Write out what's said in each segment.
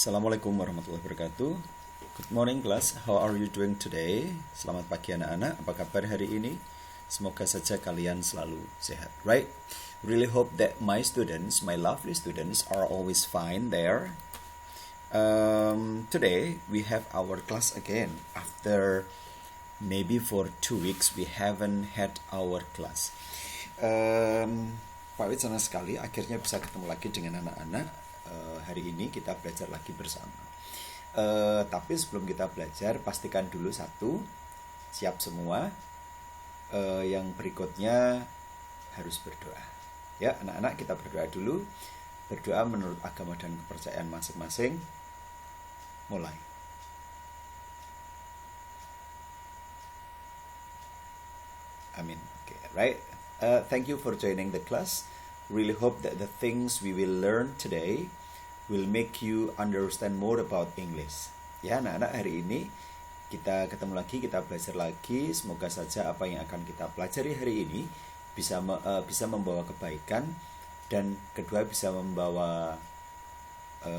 Assalamualaikum warahmatullahi wabarakatuh. Good morning class, how are you doing today? Selamat pagi anak-anak, apa kabar hari ini? Semoga saja kalian selalu sehat, right? Really hope that my students, my lovely students are always fine there. Today we have our class again. After maybe for 2 weeks we haven't had our class. Pak Wid senang sekali akhirnya bisa ketemu lagi dengan anak-anak. Hari ini kita belajar lagi bersama. Tapi sebelum kita belajar, pastikan dulu satu, siap semua. Yang berikutnya harus berdoa. Ya, anak-anak kita berdoa dulu. Berdoa menurut agama dan kepercayaan masing-masing. Mulai. Amin. Okay, right. Thank you for joining the class. Really hope that the things we will learn today will make you understand more about English. Ya, anak-anak, hari ini kita ketemu lagi, kita belajar lagi. Semoga saja apa yang akan kita pelajari hari ini bisa membawa kebaikan, dan kedua bisa membawa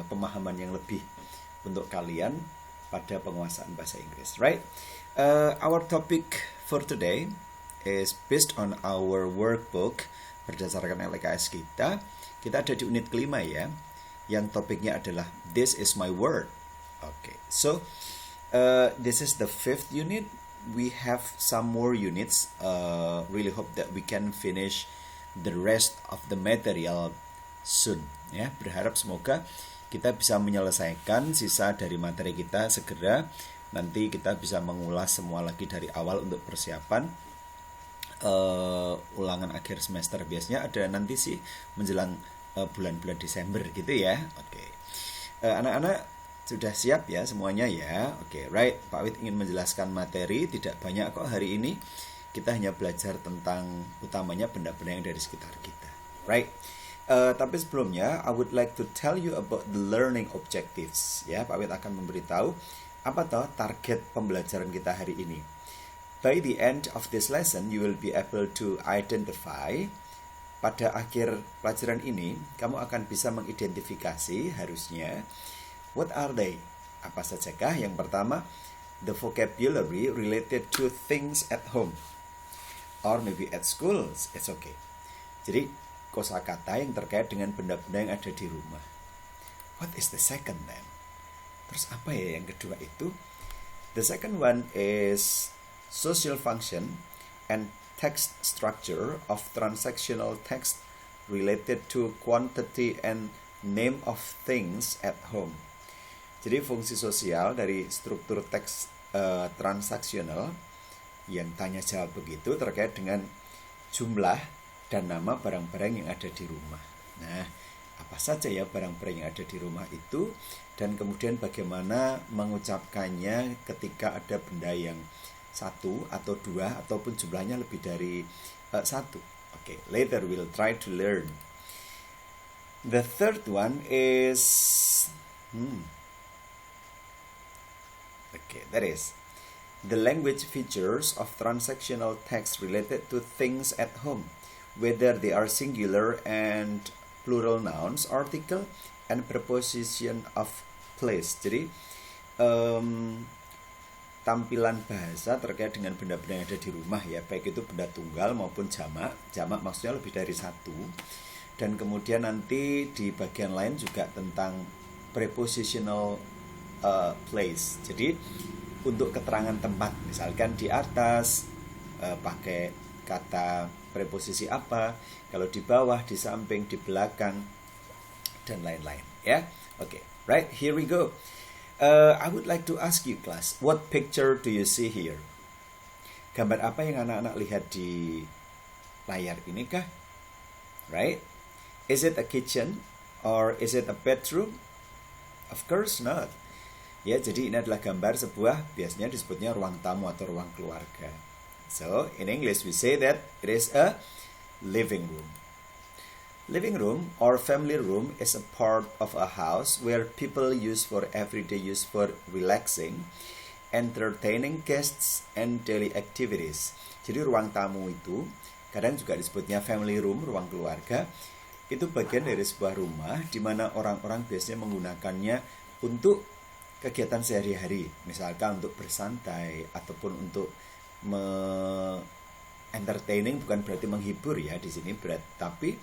pemahaman yang lebih untuk kalian pada penguasaan bahasa Inggris. Right? Our topic for today is based on our workbook. Berdasarkan LKS kita ada di unit kelima ya, yang topiknya adalah This is my word. Okay, so this is the 5th unit. We have some more units. Really hope that we can finish the rest of the material soon. Ya, berharap semoga kita bisa menyelesaikan sisa dari materi kita segera. Nanti kita bisa mengulas semua lagi dari awal untuk persiapan ulangan akhir semester. Biasanya ada nanti sih menjelang bulan-bulan Desember gitu ya. Oke. Anak-anak sudah siap ya semuanya ya. Oke, right. Pak Wid ingin menjelaskan materi, tidak banyak kok hari ini. Kita hanya belajar tentang utamanya benda-benda yang dari sekitar kita. Right. Tapi sebelumnya I would like to tell you about the learning objectives. Ya, Pak Wid akan memberitahu apa toh target pembelajaran kita hari ini. By the end of this lesson, you will be able to identify. Pada akhir pelajaran ini, kamu akan bisa mengidentifikasi harusnya. What are they? Apa sajakah? Yang pertama, the vocabulary related to things at home. Or maybe at schools, it's okay. Jadi, kosakata yang terkait dengan benda-benda yang ada di rumah. What is the second then? Terus apa ya yang kedua itu? The second one is social function and text structure of transactional text related to quantity and name of things at home. Jadi fungsi sosial dari struktur teks transaksional yang tanya jawab begitu terkait dengan jumlah dan nama barang-barang yang ada di rumah. Nah, apa saja ya barang-barang yang ada di rumah itu, dan kemudian bagaimana mengucapkannya ketika ada benda yang satu atau dua ataupun jumlahnya lebih dari satu. Okay, later we'll try to learn. The third one is that is the language features of transactional text related to things at home, whether they are singular and plural nouns, article, and preposition of place. Jadi tampilan bahasa terkait dengan benda-benda yang ada di rumah ya, baik itu benda tunggal maupun jamak. Jamak maksudnya lebih dari satu. Dan kemudian nanti di bagian lain juga tentang prepositional place. Jadi untuk keterangan tempat, misalkan di atas pakai kata preposisi apa, kalau di bawah, di samping, di belakang, dan lain-lain ya. Okay, right, here we go. I would like to ask you class, what picture do you see here? Gambar apa yang anak-anak lihat di layar ini kah? Right? Is it a kitchen or is it a bedroom? Of course not. Ya, jadi ini adalah gambar sebuah, biasanya disebutnya ruang tamu atau ruang keluarga. So, in English we say that it is a living room. Living room or family room is a part of a house where people use for everyday use for relaxing, entertaining guests, and daily activities. Jadi ruang tamu itu kadang juga disebutnya family room, ruang keluarga. Itu bagian dari sebuah rumah di mana orang-orang biasanya menggunakannya untuk kegiatan sehari-hari, misalkan untuk bersantai ataupun untuk entertaining, bukan berarti menghibur ya di sini, tapi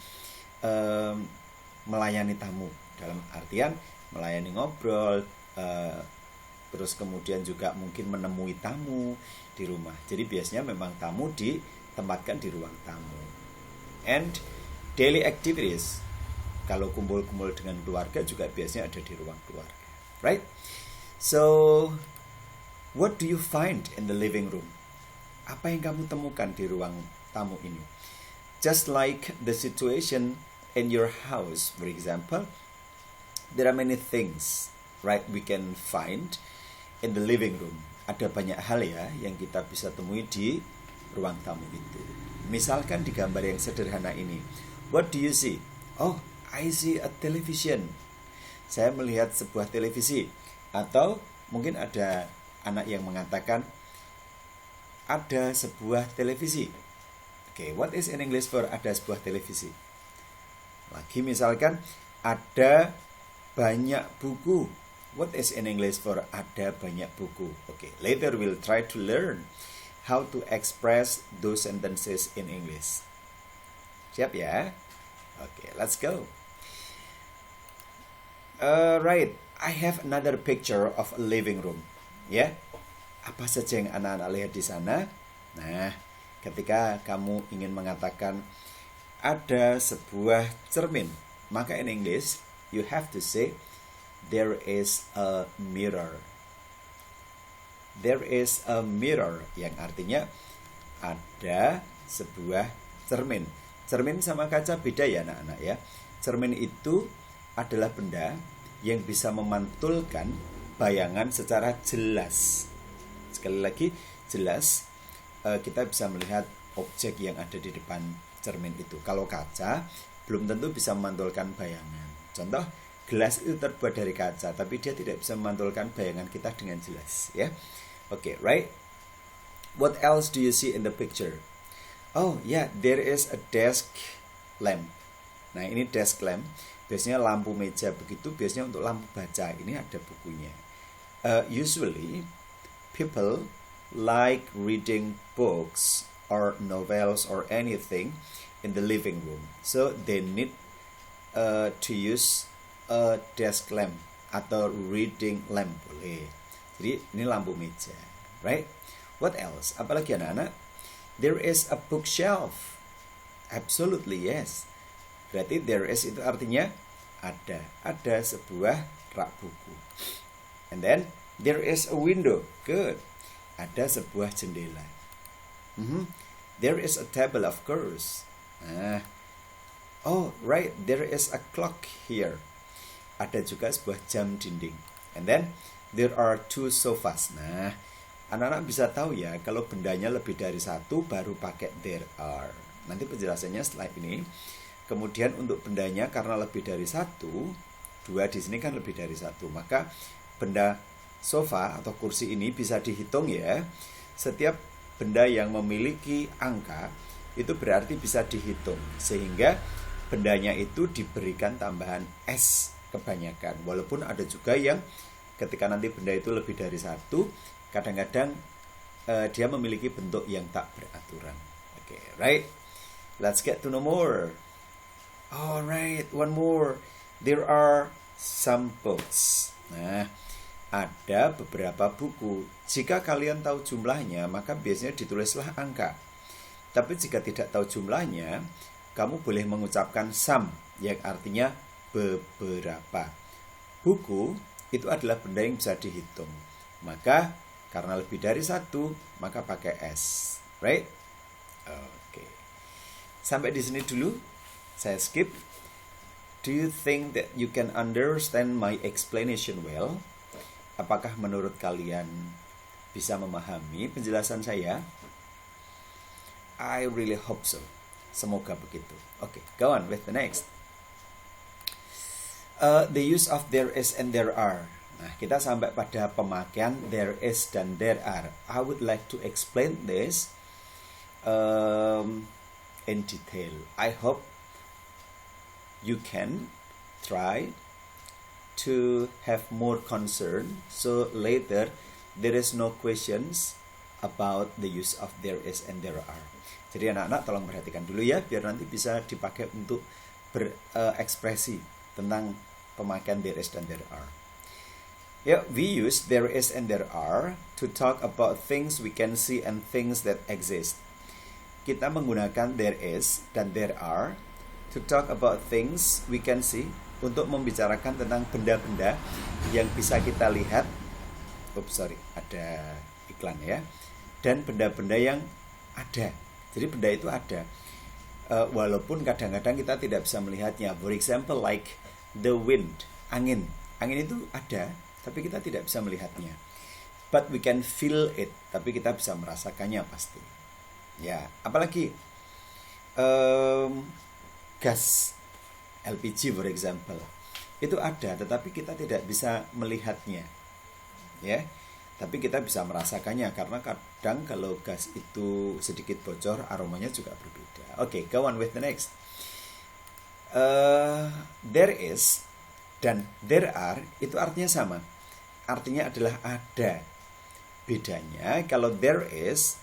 melayani tamu dalam artian melayani ngobrol, terus kemudian juga mungkin menemui tamu di rumah. Jadi biasanya memang tamu ditempatkan di ruang tamu. And daily activities, kalau kumpul-kumpul dengan keluarga juga biasanya ada di ruang keluarga, right? So, what do you find in the living room? Apa yang kamu temukan di ruang tamu ini? Just like the situation in your house, for example, there are many things, right, we can find in the living room. Ada banyak hal ya yang kita bisa temui di ruang tamu itu. Misalkan di gambar yang sederhana ini, what do you see? Oh, I see a television. Saya melihat sebuah televisi. Atau mungkin ada anak yang mengatakan ada sebuah televisi. Okay, what is in English for ada sebuah televisi? Lagi misalkan ada banyak buku. What is in English for ada banyak buku? Okay, later we'll try to learn how to express those sentences in English. Siap ya? Okay, let's go. Right, I have another picture of a living room. Ya, apa saja yang anak-anak lihat di sana? Nah, ketika kamu ingin mengatakan ada sebuah cermin, maka in English you have to say there is a mirror. There is a mirror, yang artinya ada sebuah cermin. Cermin sama kaca beda ya anak-anak ya. Cermin itu adalah benda yang bisa memantulkan bayangan secara jelas. Sekali lagi, jelas kita bisa melihat objek yang ada di depan cermin itu. Kalau kaca, belum tentu bisa memantulkan bayangan. Contoh, gelas itu terbuat dari kaca, tapi dia tidak bisa memantulkan bayangan kita dengan jelas, ya. Okay, right? What else do you see in the picture? Oh, yeah, there is a desk lamp. Nah, ini desk lamp. Biasanya lampu meja begitu, biasanya untuk lampu baca. Ini ada bukunya. Usually, people like reading books or novels or anything in the living room. So, they need to use a desk lamp atau reading lamp boleh. Jadi, ini lampu meja. Right? What else? Apalagi anak-anak? There is a bookshelf. Absolutely, yes. Berarti there is itu artinya ada sebuah rak buku. And then there is a window. Good. Ada sebuah jendela. There is a table, of course. Oh, right. There is a clock here. Ada juga sebuah jam dinding. And then there are 2 sofas. Nah, anak-anak bisa tahu ya, kalau bendanya lebih dari satu baru pakai there are. Nanti penjelasannya setelah ini. Kemudian untuk bendanya karena lebih dari satu, 2 di sini kan lebih dari satu, maka benda sofa atau kursi ini bisa dihitung ya. Setiap benda yang memiliki angka itu berarti bisa dihitung, sehingga bendanya itu diberikan tambahan S kebanyakan. Walaupun ada juga yang ketika nanti benda itu lebih dari satu, kadang-kadang dia memiliki bentuk yang tak beraturan. Okay, right? Let's get to know more. Alright, one more. There are some books. Nah, ada beberapa buku. Jika kalian tahu jumlahnya, maka biasanya ditulislah angka. Tapi jika tidak tahu jumlahnya, kamu boleh mengucapkan some, yang artinya beberapa. Buku itu adalah benda yang bisa dihitung. Maka karena lebih dari satu, maka pakai S. Right? Oke. Sampai di sini dulu. Saya skip. Do you think that you can understand my explanation well? Apakah menurut kalian bisa memahami penjelasan saya? I really hope so. Semoga begitu. Okay, go on with the next. The use of there is and there are. Nah, kita sampai pada pemakaian there is dan there are. I would like to explain this in detail. I hope you can try to have more concern, so later there is no questions about the use of there is and there are. Jadi anak-anak tolong perhatikan dulu ya, biar nanti bisa dipakai untuk berekspresi tentang pemakaian there is dan there are. Yeah, we use there is and there are to talk about things we can see and things that exist. Kita menggunakan there is dan there are to talk about things we can see, untuk membicarakan tentang benda-benda yang bisa kita lihat. Ada iklan ya. Dan benda-benda yang ada. Jadi benda itu ada. Walaupun kadang-kadang kita tidak bisa melihatnya. For example, like the wind, angin. Angin itu ada, tapi kita tidak bisa melihatnya. But we can feel it, tapi kita bisa merasakannya pasti. Ya, apalagi gas LPG for example, itu ada, tetapi kita tidak bisa melihatnya, ya. Tapi kita bisa merasakannya, karena kadang kalau gas itu sedikit bocor, aromanya juga berbeda. Oke, go on with the next. There is dan there are itu artinya sama. Artinya adalah ada. Bedanya, kalau there is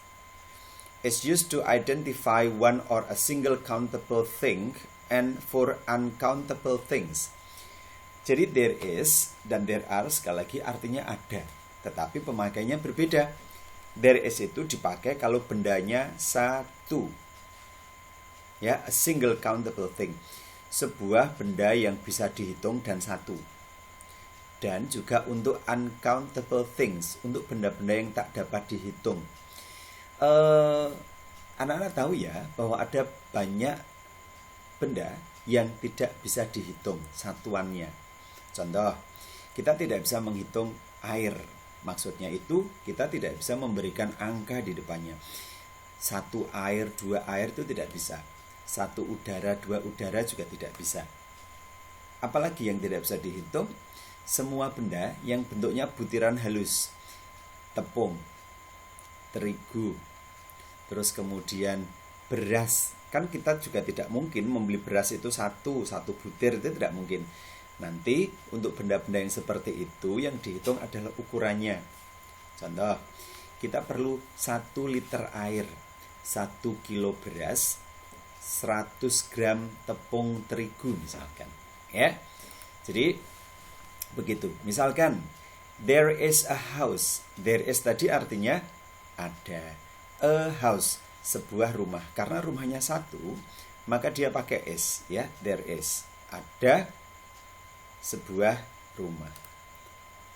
used to identify one or a single countable thing, and for uncountable things. Jadi there is dan there are sekali lagi artinya ada, tetapi pemakaiannya berbeda. There is itu dipakai kalau bendanya satu, ya, a single countable thing, sebuah benda yang bisa dihitung dan satu. Dan juga untuk uncountable things, untuk benda-benda yang tak dapat dihitung. Anak-anak tahu ya bahwa ada banyak benda yang tidak bisa dihitung satuannya. Contoh, kita tidak bisa menghitung air. Maksudnya itu kita tidak bisa memberikan angka di depannya. 1 air, 2 air itu tidak bisa. 1 udara, 2 udara juga tidak bisa. Apalagi yang tidak bisa dihitung? Semua benda yang bentuknya butiran halus. Tepung, terigu, terus kemudian beras. Kan kita juga tidak mungkin membeli beras itu satu butir, itu tidak mungkin. Nanti untuk benda-benda yang seperti itu yang dihitung adalah ukurannya. Contoh, kita perlu 1 liter air, 1 kilo beras, 100 gram tepung terigu misalkan, ya. Jadi begitu. Misalkan there is a house. There is tadi artinya ada. A house, sebuah rumah. Karena rumahnya satu, maka dia pakai is, ya. There is, ada sebuah rumah.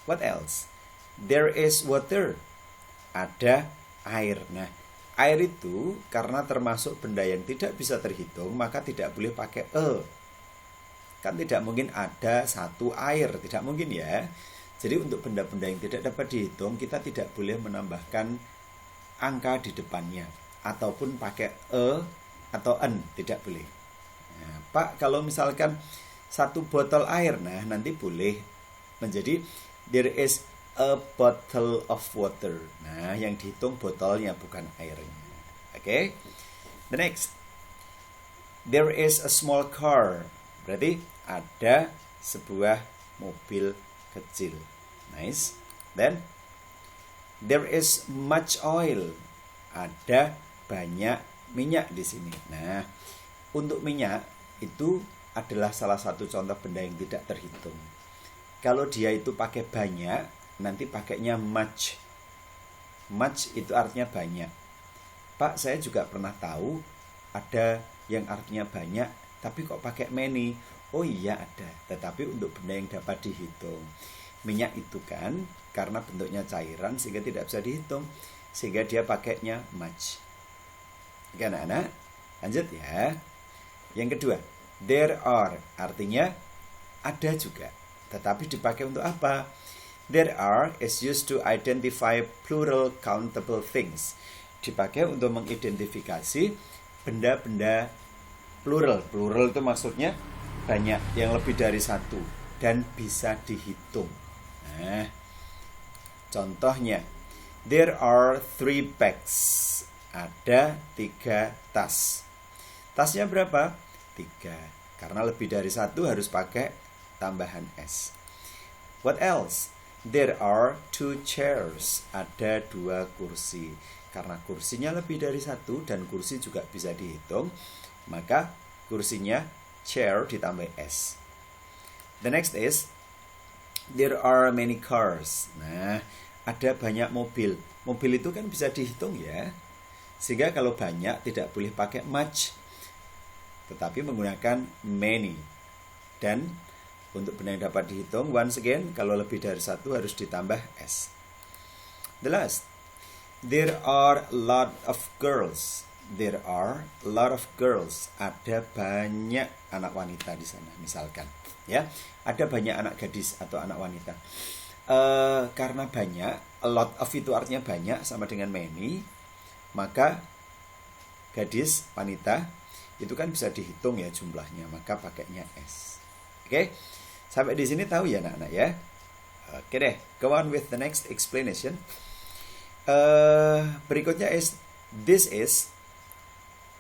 What else? There is water, ada air. Nah, air itu karena termasuk benda yang tidak bisa terhitung, maka tidak boleh pakai a. Kan tidak mungkin ada 1 air, tidak mungkin ya. Jadi untuk benda-benda yang tidak dapat dihitung, kita tidak boleh menambahkan angka di depannya, ataupun pakai e atau en, tidak boleh. Nah, Pak, kalau misalkan 1 botol air, nah nanti boleh menjadi there is a bottle of water. Nah, yang dihitung botolnya bukan airnya. Oke. The next. There is a small car. Berarti ada sebuah mobil kecil. Nice. Then there is much oil. Ada banyak minyak di sini. Nah, untuk minyak itu adalah salah satu contoh benda yang tidak terhitung. Kalau dia itu pakai banyak, nanti pakainya much. Much itu artinya banyak. Pak, saya juga pernah tahu ada yang artinya banyak, tapi kok pakai many? Oh iya ada, tetapi untuk benda yang dapat dihitung. Minyak itu kan karena bentuknya cairan sehingga tidak bisa dihitung, sehingga dia pakainya much. Oke anak-anak, lanjut ya. Yang kedua, there are artinya ada juga, tetapi dipakai untuk apa? There are is used to identify plural countable things. Dipakai untuk mengidentifikasi benda-benda plural. Plural itu maksudnya banyak, yang lebih dari 1 dan bisa dihitung. Nah, contohnya, there are 3 bags. Ada 3 tas. Tasnya berapa? 3. Karena lebih dari 1 harus pakai tambahan S. What else? There are 2 chairs. Ada 2 kursi. Karena kursinya lebih dari 1 dan kursi juga bisa dihitung, maka kursinya chair ditambah S. The next is there are many cars. Nah, ada banyak mobil. Mobil itu kan bisa dihitung ya. Sehingga kalau banyak tidak boleh pakai much, tetapi menggunakan many. Dan untuk benda yang dapat dihitung, once again, kalau lebih dari 1 harus ditambah S. The last, there are a lot of girls. There are a lot of girls. Ada banyak anak wanita di sana, misalkan. Ya, ada banyak anak gadis atau anak wanita. Karena banyak, a lot of itu artinya banyak sama dengan many, maka gadis, wanita, itu kan bisa dihitung ya jumlahnya, maka pakainya S. Oke, sampai di sini tahu ya anak-anak ya. Oke deh, go on with the next explanation. Berikutnya is this is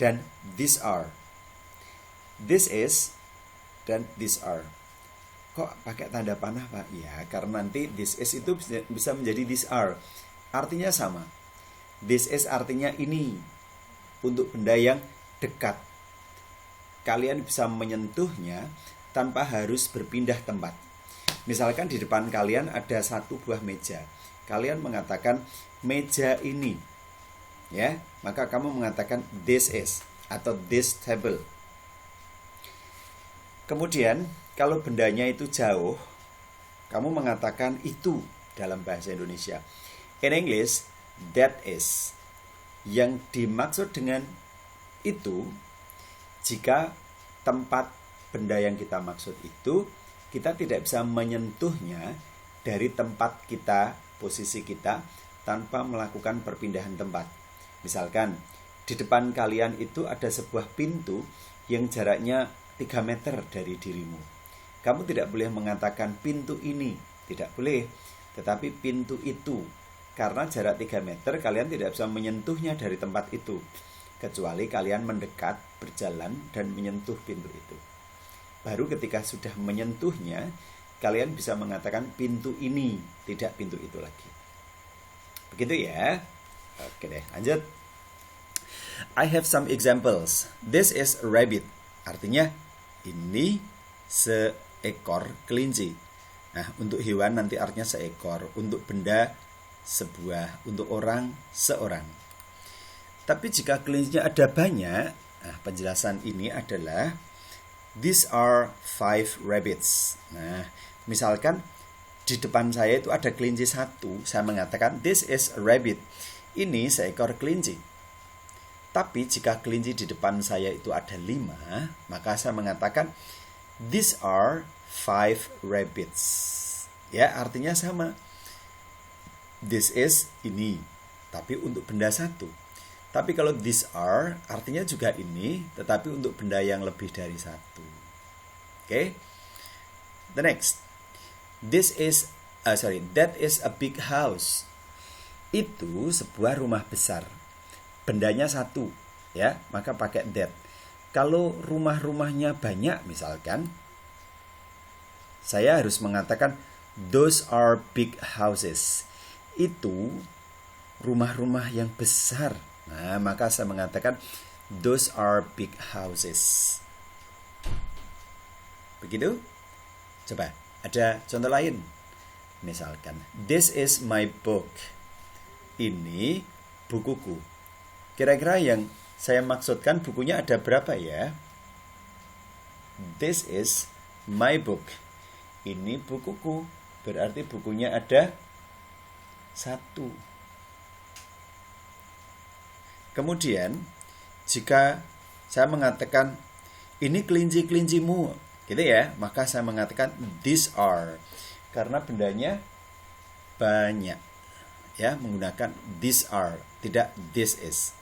dan these are. This is dan these are. Kok pakai tanda panah Pak? Ya, karena nanti this is itu bisa menjadi these are. Artinya sama. This is artinya ini untuk benda yang dekat. Kalian bisa menyentuhnya tanpa harus berpindah tempat. Misalkan di depan kalian ada 1 buah meja. Kalian mengatakan meja ini. Ya, maka kamu mengatakan this is atau this table. Kemudian kalau bendanya itu jauh, kamu mengatakan itu dalam bahasa Indonesia. In English, that is. Yang dimaksud dengan itu, jika tempat benda yang kita maksud itu, kita tidak bisa menyentuhnya dari tempat kita, posisi kita, tanpa melakukan perpindahan tempat. Misalkan, di depan kalian itu ada sebuah pintu yang jaraknya 3 meter dari dirimu. Kamu tidak boleh mengatakan pintu ini, tidak boleh, tetapi pintu itu. Karena jarak 3 meter kalian tidak bisa menyentuhnya dari tempat itu, kecuali kalian mendekat, berjalan, dan menyentuh pintu itu. Baru ketika sudah menyentuhnya, kalian bisa mengatakan pintu ini, tidak pintu itu lagi. Begitu ya. Oke deh, lanjut. I have some examples. This is a rabbit. Artinya, ini seekor kelinci. Nah, untuk hewan nanti artinya seekor. Untuk benda, sebuah. Untuk orang, seorang. Tapi jika kelincinya ada banyak, nah, penjelasan ini adalah these are 5 rabbits. Nah, misalkan di depan saya itu ada kelinci 1, saya mengatakan this is a rabbit. Ini seekor kelinci. Tapi jika kelinci di depan saya itu ada 5, maka saya mengatakan these are 5 rabbits. Ya, artinya sama. This is ini, tapi untuk benda 1. Tapi kalau these are, artinya juga ini, tetapi untuk benda yang lebih dari 1. Okay? The next. That is a big house. Itu sebuah rumah besar. Bendanya 1, ya, maka pakai that. Kalau rumah-rumahnya banyak misalkan, saya harus mengatakan those are big houses. Itu rumah-rumah yang besar. Nah, maka saya mengatakan those are big houses. Begitu? Coba, ada contoh lain. Misalkan, this is my book. Ini bukuku. Kira-kira yang saya maksudkan bukunya ada berapa ya? This is my book. Ini bukuku. Berarti bukunya ada 1. Kemudian, jika saya mengatakan ini kelinci-kelincimu, gitu ya, maka saya mengatakan these are, karena bendanya banyak, ya, menggunakan these are, tidak this is.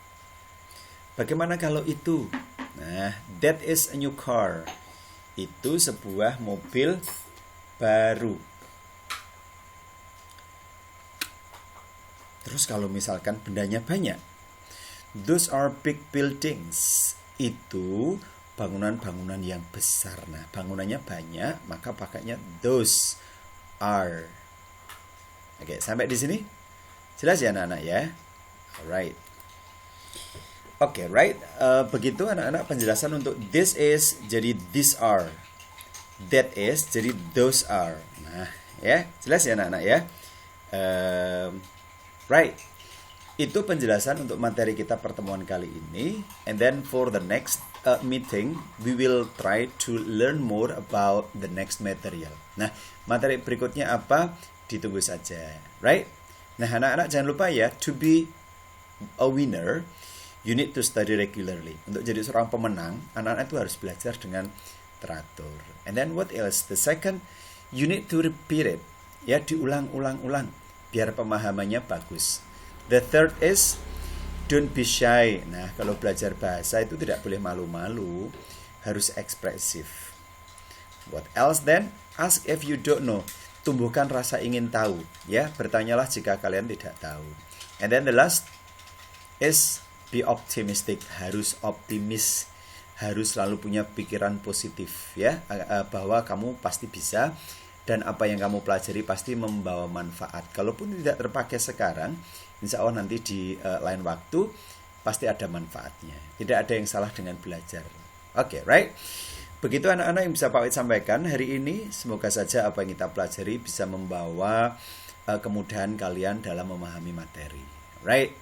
Bagaimana kalau itu? Nah, that is a new car. Itu sebuah mobil baru. Terus kalau misalkan bendanya banyak, those are big buildings. Itu bangunan-bangunan yang besar. Nah, bangunannya banyak, maka pakainya those. are. Oke, sampai di sini jelas ya anak-anak ya. Alright. Oke, right. Begitu anak-anak penjelasan untuk this is jadi these are. That is jadi those are. Nah, ya, jelas ya anak-anak ya. Right. Itu penjelasan untuk materi kita pertemuan kali ini. And then for the next meeting, we will try to learn more about the next material. Nah, materi berikutnya apa? Ditunggu saja. Right? Nah, anak-anak jangan lupa ya, to be a winner, you need to study regularly. Untuk jadi seorang pemenang, anak-anak itu harus belajar dengan teratur. And then what else? The second, you need to repeat it. Ya, diulang-ulang-ulang biar pemahamannya bagus. The third is don't be shy. Nah, kalau belajar bahasa itu tidak boleh malu-malu, harus ekspresif. What else then? Ask if you don't know. Tumbuhkan rasa ingin tahu, ya. Bertanyalah jika kalian tidak tahu. And then the last is be optimistic. Harus optimis, harus selalu punya pikiran positif, ya, bahwa kamu pasti bisa dan apa yang kamu pelajari pasti membawa manfaat. Kalaupun tidak terpakai sekarang, insya Allah nanti di lain waktu pasti ada manfaatnya. Tidak ada yang salah dengan belajar. Oke, right? Begitu anak-anak yang bisa Pak Wid sampaikan hari ini. Semoga saja apa yang kita pelajari bisa membawa kemudahan kalian dalam memahami materi. Right?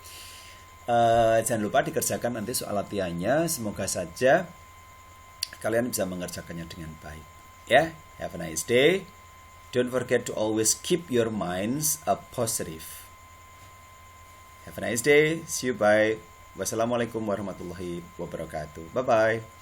Jangan lupa dikerjakan nanti soal latihannya. Semoga saja kalian bisa mengerjakannya dengan baik. Ya, have a nice day. Don't forget to always keep your minds positive. Have a nice day. See you. Bye. Wassalamualaikum warahmatullahi wabarakatuh. Bye-bye.